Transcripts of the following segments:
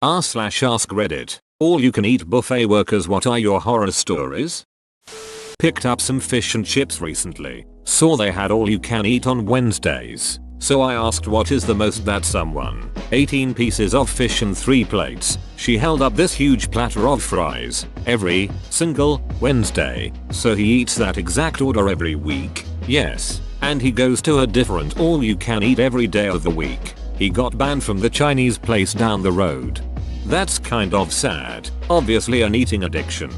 r/ask Reddit. All you can eat buffet workers, what are your horror stories? Picked up some fish and chips recently. Saw they had all you can eat on Wednesdays. So I asked what is the most that someone. 18 pieces of fish and 3 plates. She held up this huge platter of fries every single Wednesday. So he eats that exact order every week. Yes. And he goes to a different all you can eat every day of the week. He got banned from the Chinese place down the road. That's kind of sad. Obviously an eating addiction.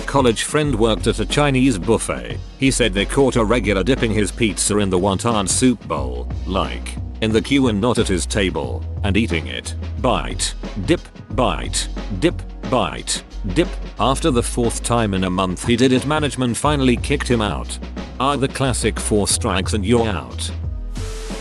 College friend worked at a Chinese buffet. He said they caught a regular dipping his pizza in the wonton soup bowl, like, in the queue and not at his table, and eating it. Bite, dip, bite, dip, bite, dip. After the 4th time in a month he did it, management finally kicked him out. The classic 4 strikes and you're out.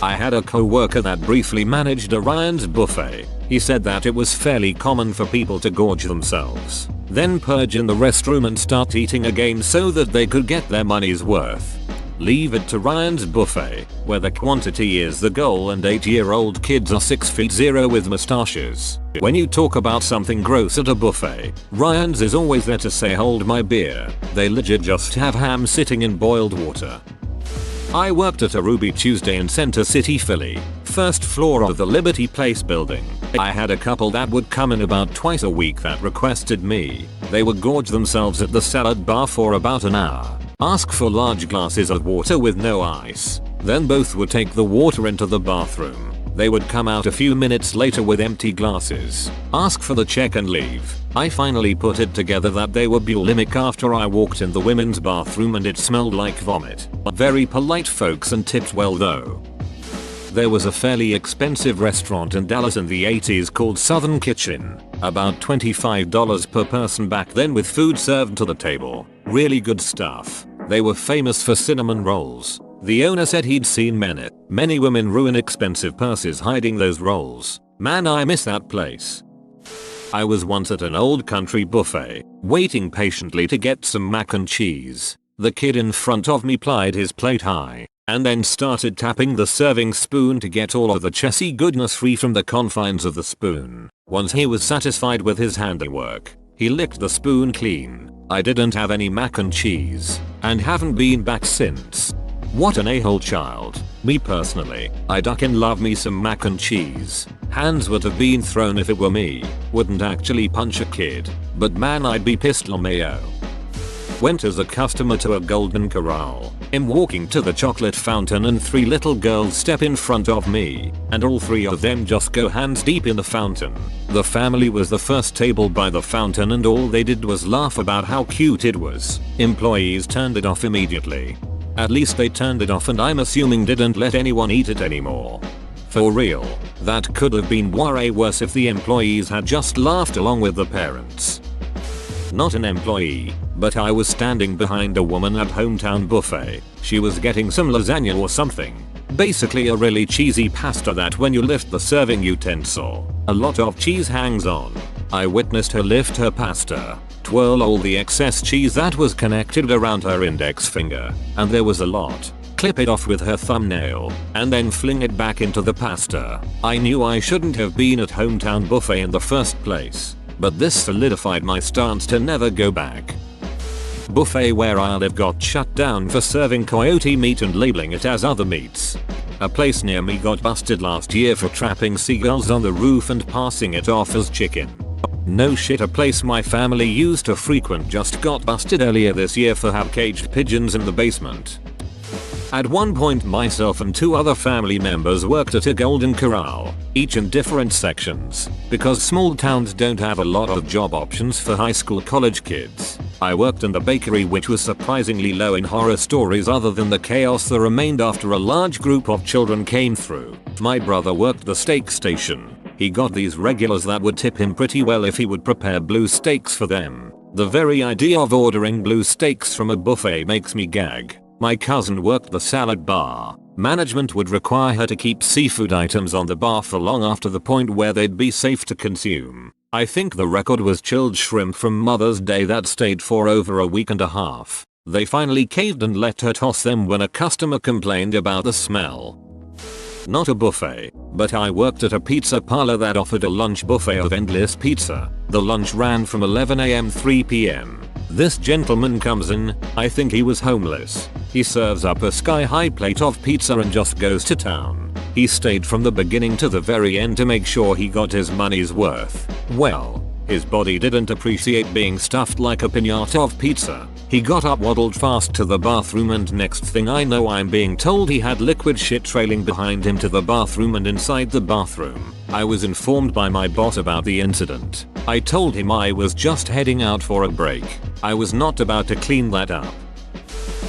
I had a co-worker that briefly managed a Ryan's buffet. He said that it was fairly common for people to gorge themselves, then purge in the restroom and start eating again so that they could get their money's worth. Leave it to Ryan's buffet, where the quantity is the goal and 8-year-old kids are 6'0" with mustaches. When you talk about something gross at a buffet, Ryan's is always there to say hold my beer. They legit just have ham sitting in boiled water. I worked at a Ruby Tuesday in Center City, Philly, 1st floor of the Liberty Place building. I had a couple that would come in about twice a week that requested me. They would gorge themselves at the salad bar for about an hour, ask for large glasses of water with no ice. Then both would take the water into the bathroom. They would come out a few minutes later with empty glasses, ask for the check and leave. I finally put it together that they were bulimic after I walked in the women's bathroom and it smelled like vomit. Very polite folks and tipped well though. There was a fairly expensive restaurant in Dallas in the 80s called Southern Kitchen. About $25 per person back then with food served to the table. Really good stuff. They were famous for cinnamon rolls. The owner said he'd seen many women ruin expensive purses hiding those rolls. Man, I miss that place. I was once at an old country buffet, waiting patiently to get some mac and cheese. The kid in front of me plied his plate high, and then started tapping the serving spoon to get all of the chessy goodness free from the confines of the spoon. Once he was satisfied with his handiwork, he licked the spoon clean. I didn't have any mac and cheese, and haven't been back since. What an a-hole child. Me personally, I duckin' love me some mac and cheese. Hands would have been thrown if it were me. Wouldn't actually punch a kid, but man, I'd be pissed LMAO. Went as a customer to a Golden Corral. I'm walking to the chocolate fountain and 3 little girls step in front of me, and all 3 of them just go hands deep in the fountain. The family was the first table by the fountain and all they did was laugh about how cute it was. Employees turned it off immediately. At least they turned it off and I'm assuming didn't let anyone eat it anymore. For real, that could have been way worse if the employees had just laughed along with the parents. Not an employee, but I was standing behind a woman at Hometown Buffet. She was getting some lasagna or something. Basically a really cheesy pasta that when you lift the serving utensil, a lot of cheese hangs on. I witnessed her lift her pasta, twirl all the excess cheese that was connected around her index finger, and there was a lot, clip it off with her thumbnail, and then fling it back into the pasta. I knew I shouldn't have been at Hometown Buffet in the first place, but this solidified my stance to never go back. Buffet where I live got shut down for serving coyote meat and labeling it as other meats. A place near me got busted last year for trapping seagulls on the roof and passing it off as chicken. No shit, a place my family used to frequent just got busted earlier this year for have caged pigeons in the basement. At one point myself and 2 other family members worked at a Golden Corral, each in different sections, because small towns don't have a lot of job options for high school college kids. I worked in the bakery, which was surprisingly low in horror stories other than the chaos that remained after a large group of children came through. My brother worked the steak station. He got these regulars that would tip him pretty well if he would prepare blue steaks for them. The very idea of ordering blue steaks from a buffet makes me gag. My cousin worked the salad bar. Management would require her to keep seafood items on the bar for long after the point where they'd be safe to consume. I think the record was chilled shrimp from Mother's Day that stayed for over a week and a half. They finally caved and let her toss them when a customer complained about the smell. Not a buffet, but I worked at a pizza parlor that offered a lunch buffet of endless pizza. The lunch ran from 11 am 3 pm. This gentleman comes in, I think he was homeless. He serves up a sky-high plate of pizza and just goes to town. He stayed from the beginning to the very end to make sure he got his money's worth. Well, his body didn't appreciate being stuffed like a piñata of pizza. He got up, waddled fast to the bathroom, and next thing I know I'm being told he had liquid shit trailing behind him to the bathroom and inside the bathroom. I was informed by my boss about the incident. I told him I was just heading out for a break. I was not about to clean that up.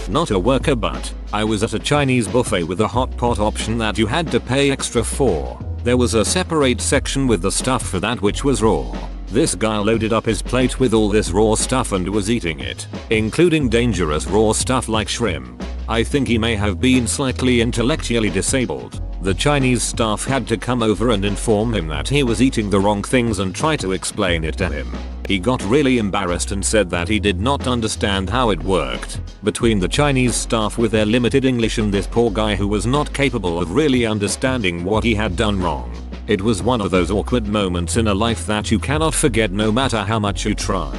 Not a worker, but I was at a Chinese buffet with a hot pot option that you had to pay extra for. There was a separate section with the stuff for that which was raw. This guy loaded up his plate with all this raw stuff and was eating it, including dangerous raw stuff like shrimp. I think he may have been slightly intellectually disabled. The Chinese staff had to come over and inform him that he was eating the wrong things and try to explain it to him. He got really embarrassed and said that he did not understand how it worked. Between the Chinese staff with their limited English and this poor guy who was not capable of really understanding what he had done wrong, it was one of those awkward moments in a life that you cannot forget no matter how much you try.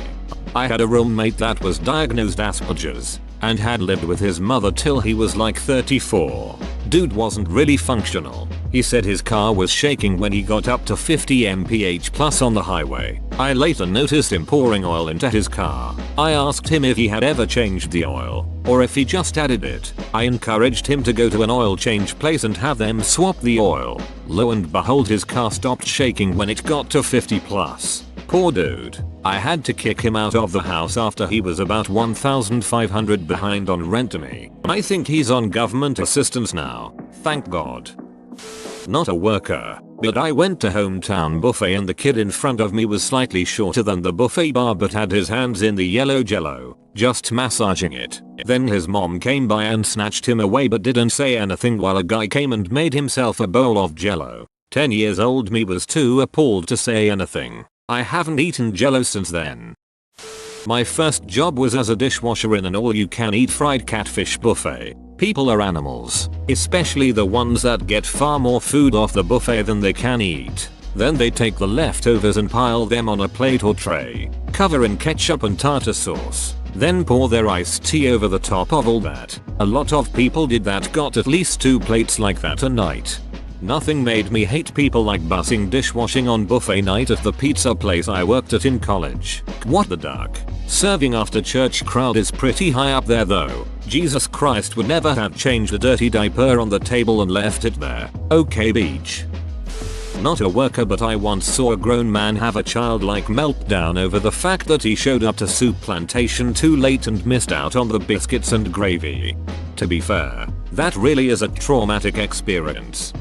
I had a roommate that was diagnosed Asperger's and had lived with his mother till he was like 34. Dude wasn't really functional. He said his car was shaking when he got up to 50 mph plus on the highway. I later noticed him pouring oil into his car. I asked him if he had ever changed the oil, or if he just added it. I encouraged him to go to an oil change place and have them swap the oil. Lo and behold, his car stopped shaking when it got to 50 plus. Poor dude. I had to kick him out of the house after he was about $1,500 behind on rent to me. I think he's on government assistance now. Thank God. Not a worker, but I went to hometown buffet and the kid in front of me was slightly shorter than the buffet bar but had his hands in the yellow jello, just massaging it. Then his mom came by and snatched him away but didn't say anything while a guy came and made himself a bowl of jello. 10 years old me was too appalled to say anything. I haven't eaten jello since then. My first job was as a dishwasher in an all-you-can-eat fried catfish buffet. People are animals, especially the ones that get far more food off the buffet than they can eat. Then they take the leftovers and pile them on a plate or tray, cover in ketchup and tartar sauce, then pour their iced tea over the top of all that. A lot of people did that, got at least 2 plates like that a night. Nothing made me hate people like bussing dishwashing on buffet night at the pizza place I worked at in college. What the duck? Serving after church crowd is pretty high up there though. Jesus Christ would never have changed a dirty diaper on the table and left it there. Okay, beach. Not a worker, but I once saw a grown man have a childlike meltdown over the fact that he showed up to soup plantation too late and missed out on the biscuits and gravy. To be fair, that really is a traumatic experience.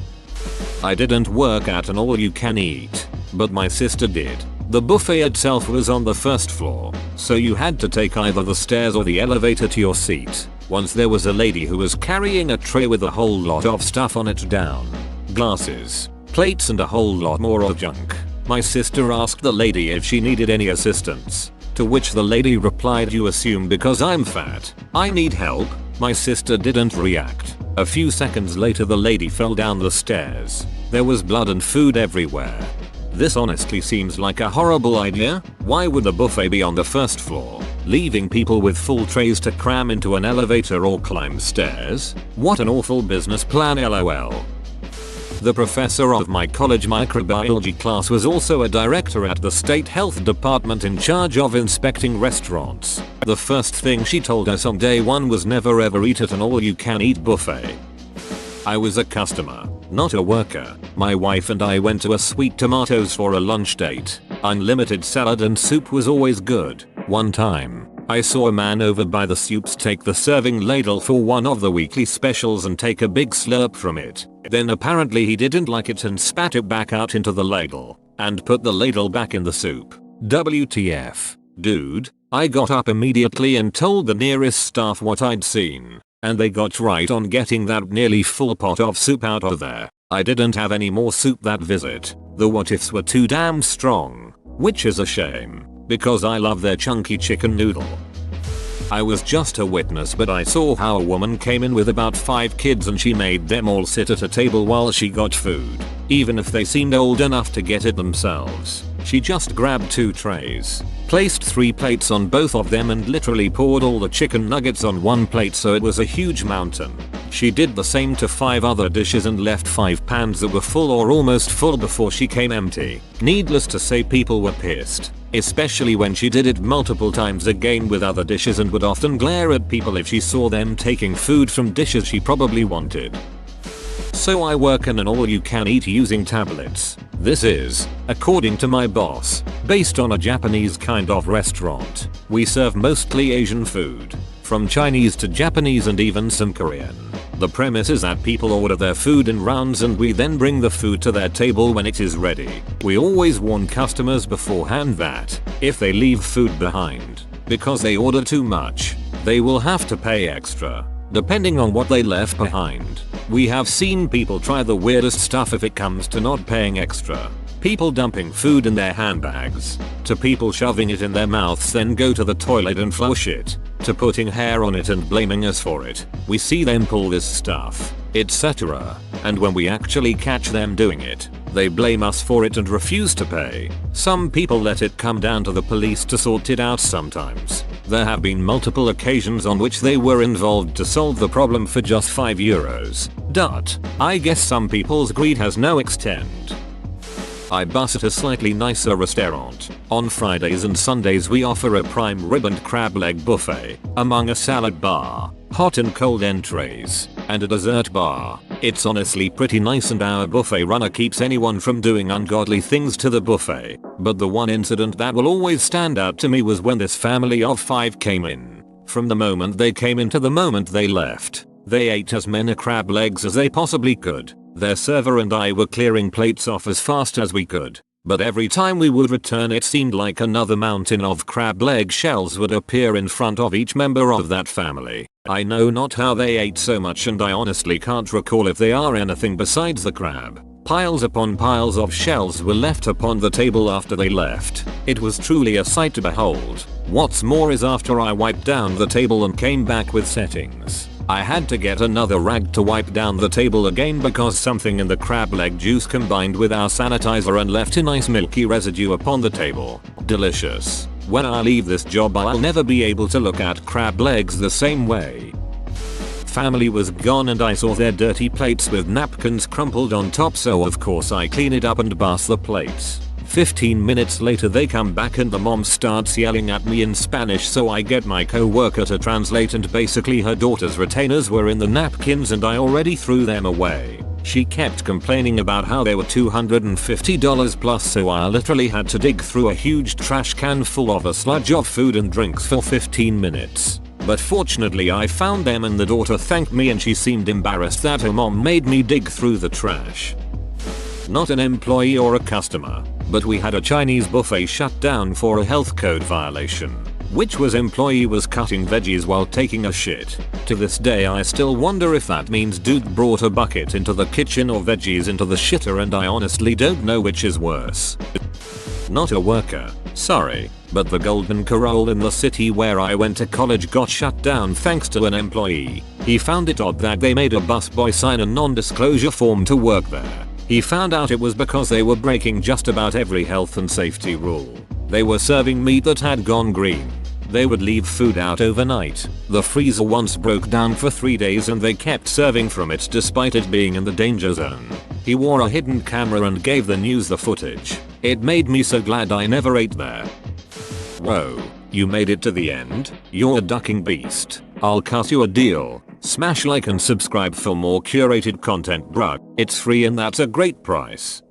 I didn't work at an all-you-can-eat, but my sister did. The buffet itself was on the first floor, so you had to take either the stairs or the elevator to your seat. Once there was a lady who was carrying a tray with a whole lot of stuff on it down. Glasses, plates and a whole lot more of junk. My sister asked the lady if she needed any assistance, to which the lady replied, "You assume because I'm fat, I need help." My sister didn't react. A few seconds later the lady fell down the stairs. There was blood and food everywhere. This honestly seems like a horrible idea. Why would the buffet be on the first floor, leaving people with full trays to cram into an elevator or climb stairs? What an awful business plan, lol. The professor of my college microbiology class was also a director at the state health department in charge of inspecting restaurants. The first thing she told us on day 1 was never ever eat at an all-you-can-eat buffet. I was a customer, not a worker. My wife and I went to a Sweet Tomatoes for a lunch date. Unlimited salad and soup was always good. One time, I saw a man over by the soups take the serving ladle for one of the weekly specials and take a big slurp from it. Then apparently he didn't like it and spat it back out into the ladle and put the ladle back in the soup. WTF, dude. I got up immediately and told the nearest staff what I'd seen, and they got right on getting that nearly full pot of soup out of there. I didn't have any more soup that visit. The what ifs were too damn strong, which is a shame, because I love their chunky chicken noodle. I was just a witness, but I saw how a woman came in with about 5 kids and she made them all sit at a table while she got food. Even if they seemed old enough to get it themselves. She just grabbed 2 trays, placed 3 plates on both of them and literally poured all the chicken nuggets on one plate so it was a huge mountain. She did the same to 5 other dishes and left 5 pans that were full or almost full before she came empty. Needless to say, people were pissed. Especially when she did it multiple times again with other dishes and would often glare at people if she saw them taking food from dishes she probably wanted. So I work in an all-you-can-eat using tablets. This is, according to my boss, based on a Japanese kind of restaurant. We serve mostly Asian food, from Chinese to Japanese and even some Korean. The premise is that people order their food in rounds and we then bring the food to their table when it is ready. We always warn customers beforehand that, if they leave food behind, because they order too much, they will have to pay extra, depending on what they left behind. We have seen people try the weirdest stuff if it comes to not paying extra. People dumping food in their handbags, to people shoving it in their mouths then go to the toilet and flush it, to putting hair on it and blaming us for it. We see them pull this stuff, etc. And when we actually catch them doing it, they blame us for it and refuse to pay. Some people let it come down to the police to sort it out sometimes. There have been multiple occasions on which they were involved to solve the problem for just €5. I guess some people's greed has no extent. I bus at a slightly nicer restaurant. On Fridays and Sundays we offer a prime rib and crab leg buffet, among a salad bar, hot and cold entrees, and a dessert bar. It's honestly pretty nice and our buffet runner keeps anyone from doing ungodly things to the buffet. But the one incident that will always stand out to me was when this family of 5 came in. From the moment they came in to the moment they left, they ate as many crab legs as they possibly could. Their server and I were clearing plates off as fast as we could, but every time we would return it seemed like another mountain of crab leg shells would appear in front of each member of that family. I know not how they ate so much and I honestly can't recall if they are anything besides the crab. Piles upon piles of shells were left upon the table after they left. It was truly a sight to behold. What's more is after I wiped down the table and came back with settings, I had to get another rag to wipe down the table again because something in the crab leg juice combined with our sanitizer and left a nice milky residue upon the table. Delicious. When I leave this job I'll never be able to look at crab legs the same way. Family was gone and I saw their dirty plates with napkins crumpled on top, so of course I clean it up and bus the plates. 15 minutes later they come back and the mom starts yelling at me in Spanish, so I get my co-worker to translate and basically her daughter's retainers were in the napkins and I already threw them away. She kept complaining about how they were $250 plus, so I literally had to dig through a huge trash can full of a sludge of food and drinks for 15 minutes. But fortunately I found them and the daughter thanked me and she seemed embarrassed that her mom made me dig through the trash. Not an employee or a customer, but we had a Chinese buffet shut down for a health code violation, which was employee was cutting veggies while taking a shit. To this day I still wonder if that means dude brought a bucket into the kitchen or veggies into the shitter, and I honestly don't know which is worse. Not a worker, sorry, but the Golden Corral in the city where I went to college got shut down thanks to an employee. He found it odd that they made a busboy sign a non-disclosure form to work there. He found out it was because they were breaking just about every health and safety rule. They were serving meat that had gone green. They would leave food out overnight. The freezer once broke down for 3 days and they kept serving from it despite it being in the danger zone. He wore a hidden camera and gave the news the footage. It made me so glad I never ate there. Whoa, you made it to the end? You're a ducking beast. I'll cut you a deal. Smash like and subscribe for more curated content, bruh. It's free and that's a great price.